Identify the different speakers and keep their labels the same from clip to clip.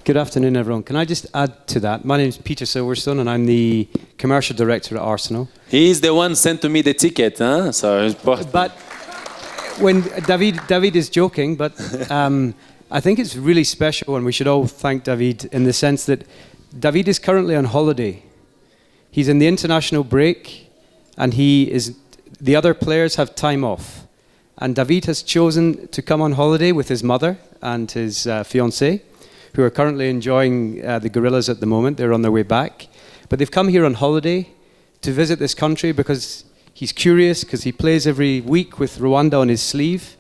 Speaker 1: Good afternoon, everyone. Can I just add to that? My name is Peter Silverstone, and I'm the commercial director at Arsenal.
Speaker 2: He's the one sent to me the ticket, huh? So
Speaker 1: but when David is joking, but I think it's really special, and we should all thank David in the sense that David is currently on holiday. He's in the international break, and the other players have time off. And David has chosen to come on holiday with his mother and his fiancée, who are currently enjoying the gorillas at the moment. They're on their way back. But they've come here on holiday to visit this country because he's curious, because he plays every week with Rwanda on his sleeve.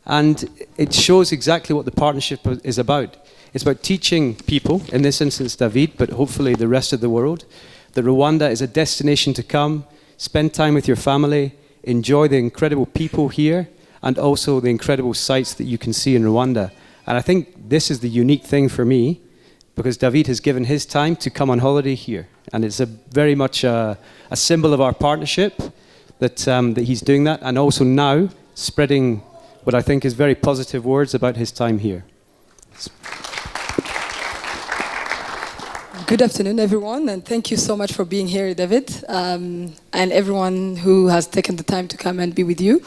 Speaker 1: And it shows exactly what the partnership is about. It's about teaching people, in this instance David, but hopefully the rest of the world, that Rwanda is a destination to come, spend time with your family, enjoy the incredible people here, and also the incredible sights that you can see in Rwanda. And I think this is the unique thing for me, because David has given his time to come on holiday here. And it's very much a symbol of our partnership that he's doing that, and also now spreading what I think is very positive words about his time here.
Speaker 3: Good afternoon, everyone, and thank you so much for being here, David, and everyone who has taken the time to come and be with you.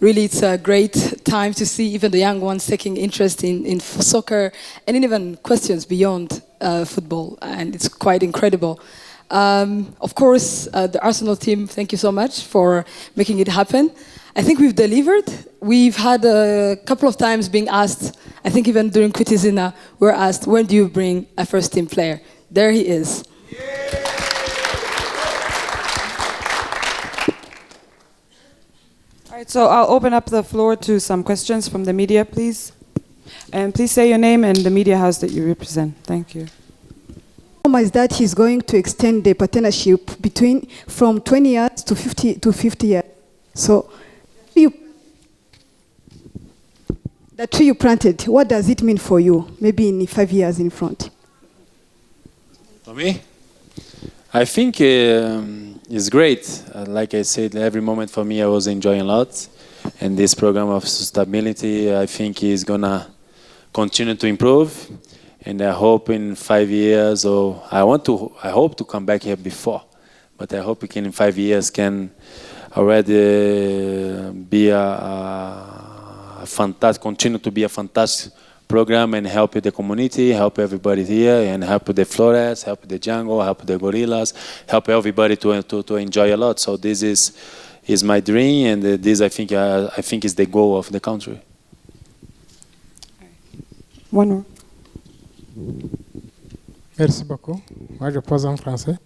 Speaker 3: Really, it's a great time to see even the young ones taking interest in soccer and in even questions beyond football, and it's quite incredible. Of course, the Arsenal team, thank you so much for making it happen. I think we've delivered. We've had a couple of times being asked, I think even during Kutizina, we're asked, when do you bring a first team player? There he is.
Speaker 4: All right, so I'll open up the floor to some questions from the media, please. And please say your name and the media house that you represent. Thank you.
Speaker 5: Is that he's going to extend the partnership from 20 years to 50 years. So the tree you planted, what does it mean for you? Maybe in 5 years in front.
Speaker 2: For me, I think it's great. Like I said, every moment for me I was enjoying a lot. And this program of sustainability, I think is gonna continue to improve. And I hope in 5 years, or I hope to come back here before, but I hope we can in 5 years can already be a fantastic, continue to be a fantastic program and help the community, help everybody here, and help the flores, help the jungle, help the gorillas, help everybody to enjoy a lot. So this is my dream, and this I think is the goal of the country.
Speaker 4: One more.
Speaker 6: Merci beaucoup. Moi, je pose en français.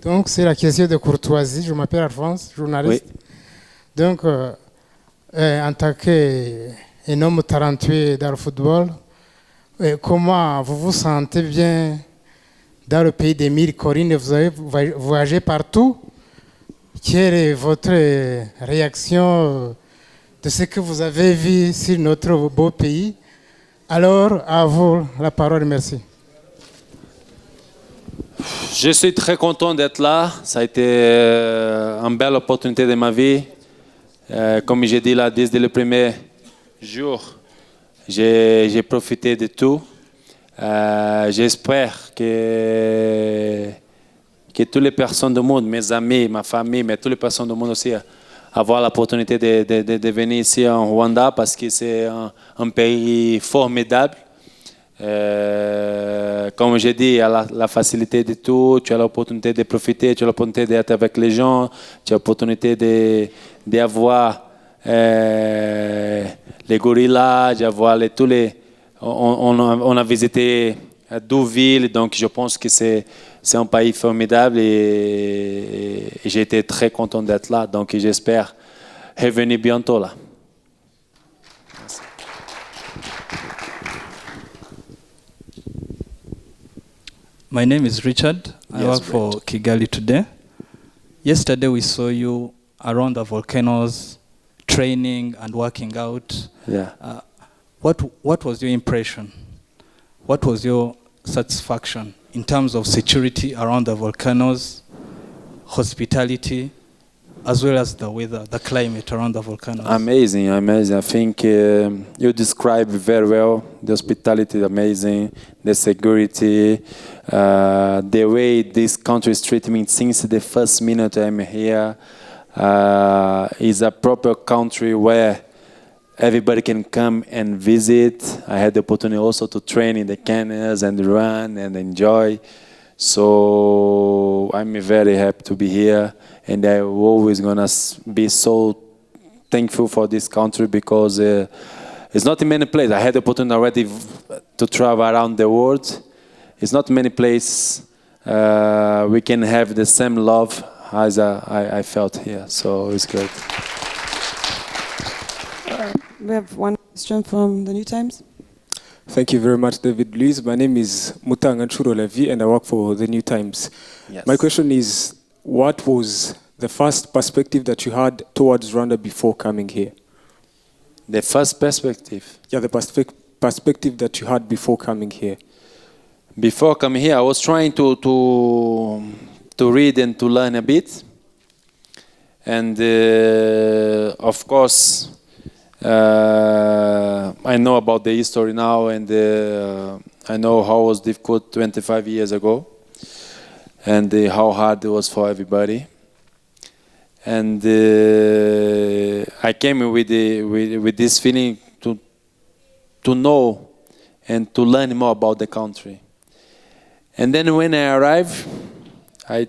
Speaker 6: Donc, c'est la question de courtoisie. Je m'appelle Alphonse, journaliste. Oui. Donc, en tant qu'un homme talentueux dans le football, comment vous vous sentez bien dans le pays des mille collines? Vous avez voyagé partout. Quelle est votre réaction de ce que vous avez vu sur notre beau pays? Alors, à vous la parole, merci.
Speaker 2: Je suis très content d'être là. Ça a été une belle opportunité de ma vie. Comme j'ai dit là, dès le premier jour, j'ai profité de tout. J'espère que toutes les personnes du monde, mes amis, ma famille, mais toutes les personnes du monde aussi, avoir l'opportunité de venir ici en Rwanda parce que c'est un pays formidable. Comme j'ai dit, il y a la facilité de tout, tu as l'opportunité de profiter, tu as l'opportunité d'être avec les gens, tu as l'opportunité d'avoir les gorillas, d'avoir tous les... On a visité 12 villes, donc je pense que c'est un pays formidable et j'ai été très content d'être là, donc j'espère revenir bientôt là. Merci.
Speaker 7: My name is Richard. I work for Kigali Today. Yesterday we saw you around the volcanoes, training and working out.
Speaker 2: Yeah.
Speaker 7: What was your impression? What was your satisfaction in terms of security around the volcanoes, hospitality? as well as the weather, the climate around the volcanoes?
Speaker 2: Amazing, amazing. I think you describe very well. The hospitality is amazing, the security, the way this country is treating me since the first minute I'm here. Is a proper country where everybody can come and visit. I had the opportunity also to train in the canyons and run and enjoy. So I'm very happy to be here, and I'm always gonna be so thankful for this country because it's not in many places. I had the opportunity already to travel around the world. It's not many places we can have the same love as I felt here. So it's great.
Speaker 4: We have one question from the New Times.
Speaker 8: Thank you very much, David. Luiz, my name is Mutanga Nchuro Levi and I work for the New Times.
Speaker 2: Yes.
Speaker 8: My question is, what was the first perspective that you had towards Rwanda before coming here?
Speaker 2: The first perspective?
Speaker 8: Yeah, the perspective that you had before coming here.
Speaker 2: Before coming here, I was trying to read and to learn a bit. And of course, I know about the history now, and I know how it was difficult 25 years ago, and how hard it was for everybody. And I came with this feeling to know and to learn more about the country. And then when I arrived, I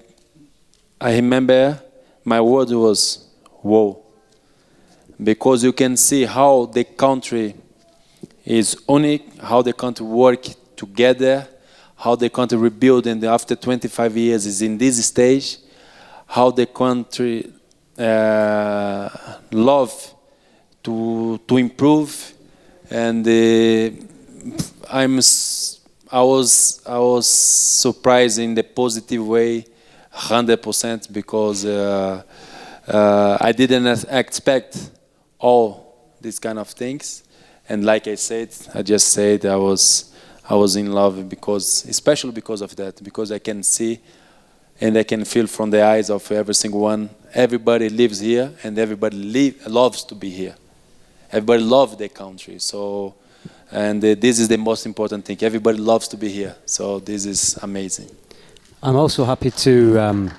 Speaker 2: remember my word was, whoa. Because you can see how the country is unique, how the country work together, how the country rebuild, and after 25 years is in this stage, how the country love to improve, and I was surprised in the positive way, 100%, because I didn't expect all these kind of things, and like I said, I just said I was in love because, especially because of that, because I can see and I can feel from the eyes of every single one. Everybody lives here, and everybody loves to be here. Everybody loves their country. So, and this is the most important thing. Everybody loves to be here. So this is amazing.
Speaker 1: I'm also happy to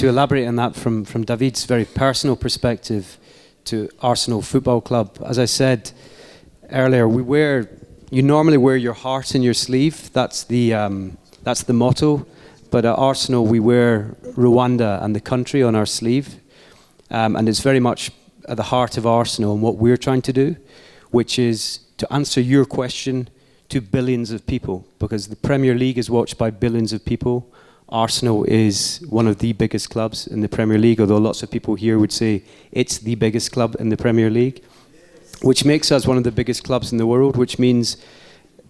Speaker 1: elaborate on that from David's very personal perspective to Arsenal Football Club. As I said earlier, you normally wear your heart in your sleeve. That's the motto. But at Arsenal, we wear Rwanda and the country on our sleeve. And it's very much at the heart of Arsenal and what we're trying to do, which is to answer your question to billions of people, because the Premier League is watched by billions of people. Arsenal is one of the biggest clubs in the Premier League, although lots of people here would say it's the biggest club in the Premier League, which makes us one of the biggest clubs in the world, which means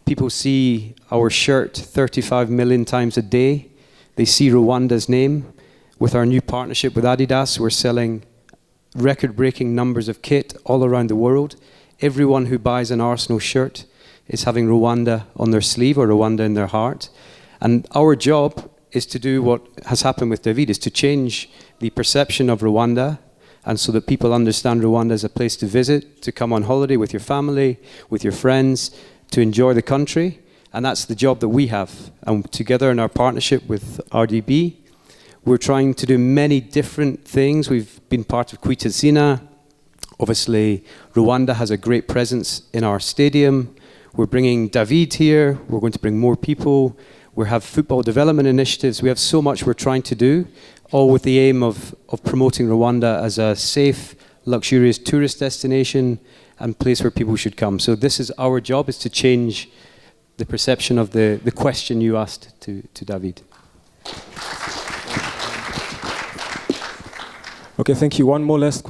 Speaker 1: people see our shirt 35 million times a day. They see Rwanda's name. With our new partnership with Adidas, we're selling record-breaking numbers of kit all around the world. Everyone who buys an Arsenal shirt is having Rwanda on their sleeve or Rwanda in their heart. And our job is to do what has happened with David, is to change the perception of Rwanda, and so that people understand Rwanda as a place to visit, to come on holiday with your family, with your friends, to enjoy the country. And that's the job that we have. And together in our partnership with RDB, we're trying to do many different things. We've been part of Kwitasina. Obviously, Rwanda has a great presence in our stadium. We're bringing David here. We're going to bring more people. We have football development initiatives. We have so much we're trying to do, all with the aim of promoting Rwanda as a safe, luxurious tourist destination and place where people should come. So this is our job, is to change the perception of the question you asked to David.
Speaker 8: Okay, thank you. One more last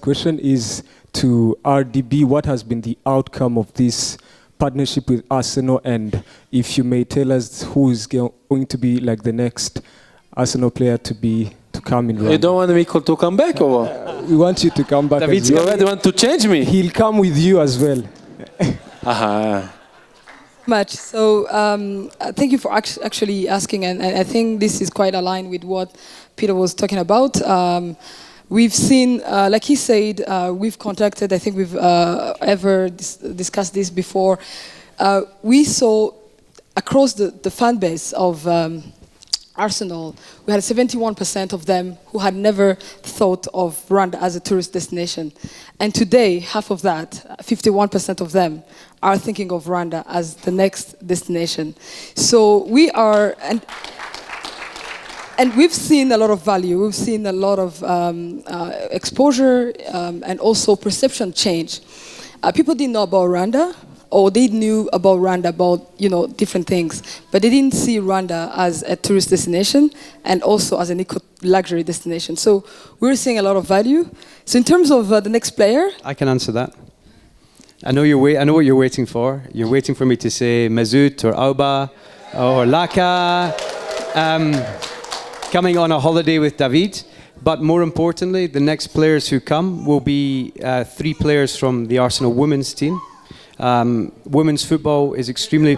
Speaker 8: question is to RDB. What has been the outcome of this partnership with Arsenal, and if you may tell us who is going to be like the next Arsenal player to come in Rwanda?
Speaker 2: You don't want me to come back, or what?
Speaker 8: We want you to come back.
Speaker 2: You already want to change me?
Speaker 8: He'll come with you as well.
Speaker 3: much. So thank you for actually asking, and I think this is quite aligned with what Peter was talking about. We've seen, like he said, we've contacted, I think we've ever discussed this before. We saw across the fan base of Arsenal, we had 71% of them who had never thought of Rwanda as a tourist destination. And today, half of that, 51% of them, are thinking of Rwanda as the next destination. So we are, and we've seen a lot of value, we've seen a lot of exposure and also perception change. People didn't know about Rwanda, or they knew about Rwanda, about different things, but they didn't see Rwanda as a tourist destination and also as an eco-luxury destination. So we're seeing a lot of value. So in terms of the next player,
Speaker 1: I can answer that. I know I know what you're waiting for. You're waiting for me to say Mesut or Auba or Laka coming on a holiday with David. But more importantly, the next players who come will be 3 players from the Arsenal women's team. Women's football is extremely,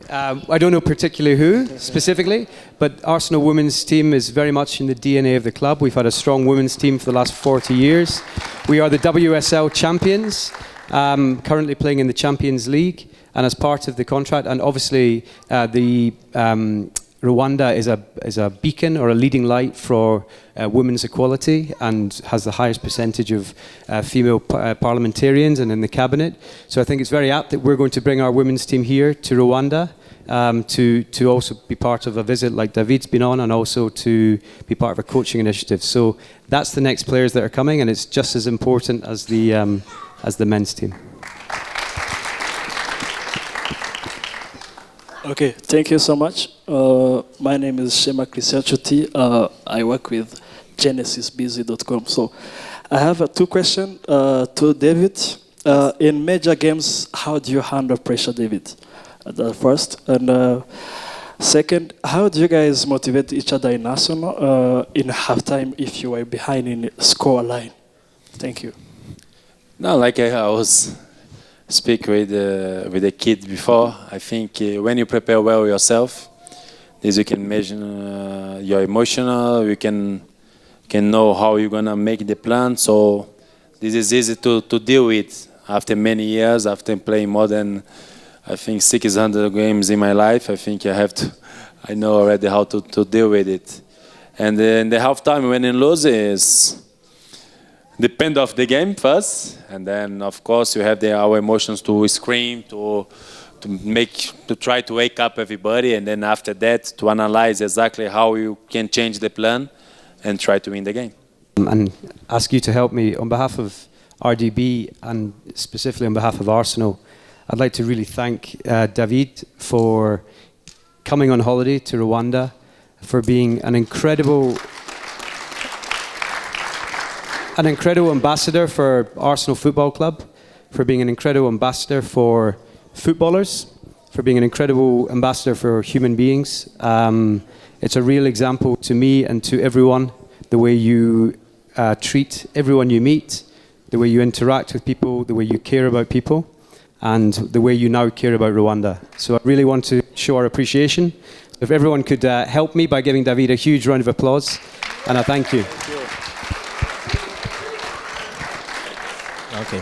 Speaker 1: I don't know particularly who specifically, but Arsenal women's team is very much in the DNA of the club. We've had a strong women's team for the last 40 years. We are the WSL champions, currently playing in the Champions League, and as part of the contract, and obviously Rwanda is a beacon or a leading light for women's equality and has the highest percentage of female parliamentarians and in the cabinet. So I think it's very apt that we're going to bring our women's team here to Rwanda to also be part of a visit like David's been on, and also to be part of a coaching initiative. So that's the next players that are coming, and it's just as important as the men's team.
Speaker 9: Okay, thank you so much. My name is Shema Christian Chuti. I work with GenesisBusy.com. So I have 2 questions to David. In major games, how do you handle pressure, David? The first. And second, how do you guys motivate each other in Arsenal in halftime if you are behind in score line? Thank you.
Speaker 2: No, like I was speak with the kid before. I think when you prepare well yourself, this you can measure your emotional. You can know how you're gonna make the plan. So this is easy to deal with after many years, after playing more than I think 600 games in my life. I think I know already how to deal with it. And in the halftime when you lose is depend of the game first, and then of course you have our emotions to scream, to try to wake up everybody, and then after that to analyze exactly how you can change the plan and try to win the game.
Speaker 1: And ask you to help me on behalf of RDB and specifically on behalf of Arsenal. I'd like to really thank David for coming on holiday to Rwanda, for being an incredible ambassador for Arsenal Football Club, for being an incredible ambassador for footballers, for being an incredible ambassador for human beings. It's a real example to me and to everyone, the way you treat everyone you meet, the way you interact with people, the way you care about people, and the way you now care about Rwanda. So I really want to show our appreciation. If everyone could help me by giving David a huge round of applause, and I thank you.
Speaker 10: Okay.